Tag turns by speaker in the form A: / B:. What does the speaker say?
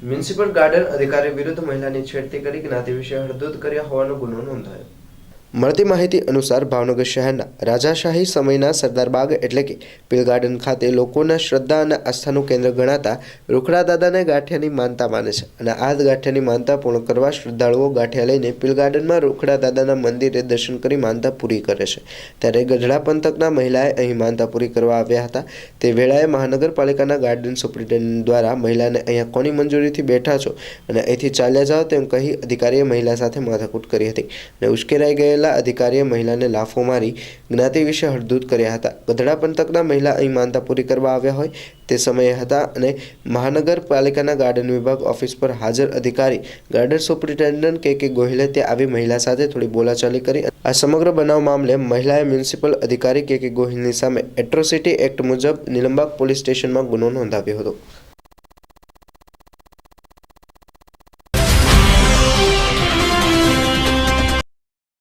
A: Municipal garden અધિકારી વિરુદ્ધ મહિલાની છેડતી કરી જ્ઞાતિ વિશે હળદૂત કર્યા હોવાનો ગુનો નોંધાયો। મળતી માહિતી અનુસાર ભાવનગર શહેરના રાજાશાહી સમયના સરદારબાગ એટલે કે પીલ ગાર્ડન ખાતે લોકોના શ્રદ્ધા અને આસ્થાનું કેન્દ્ર ગણાતા રૂખડા દાદાને ગાંઠિયાની માનતા માને છે અને આ ગાંઠિયાની માનતા પૂર્ણ કરવા શ્રદ્ધાળુઓ ગાંઠિયા લઈને પીલ ગાર્ડનમાં રૂખડા દાદાના મંદિરે દર્શન કરી માનતા પૂરી કરે છે। ત્યારે ગઢડા પંથકના મહિલાએ અહીં માનતા પૂરી કરવા આવ્યા હતા। તે વેળાએ મહાનગરપાલિકાના ગાર્ડન સુપ્રિન્ટેન્ડન્ટ દ્વારા મહિલાને અહીંયા કોની મંજૂરીથી બેઠા છો અને અહીંથી ચાલ્યા જાઓ તેમ કહી અધિકારીએ મહિલા સાથે માથાકૂટ કરી હતી અને ઉશ્કેરાઈ ગયેલા અધિકારીએ મહિલાને લાફો મારી જ્ઞાતિ વિશે હળદૂત કર્યા હતા। ગઢડા પંથકના મહિલા અહીં માનતા પૂરી કરવા આવ્યા હોય તે સમયે હતા અને મહાનગરપાલિકાના ગાર્ડન વિભાગ ઓફિસ પર હાજર અધિકારી ગાર્ડન સુપ્રિન્ટેન્ડન્ટ કે ગોહિલે તે આવી મહિલા સાથે થોડી બોલાચાલી કરી। આ સમગ્ર બનાવ મામલે મહિલાએ મ્યુનિસિપલ અધિકારી કે ગોહિલની સામે એટ્રોસિટી એક્ટ મુજબ નિલંબાગ પોલીસ સ્ટેશનમાં ગુનો નોંધાવ્યો હતો।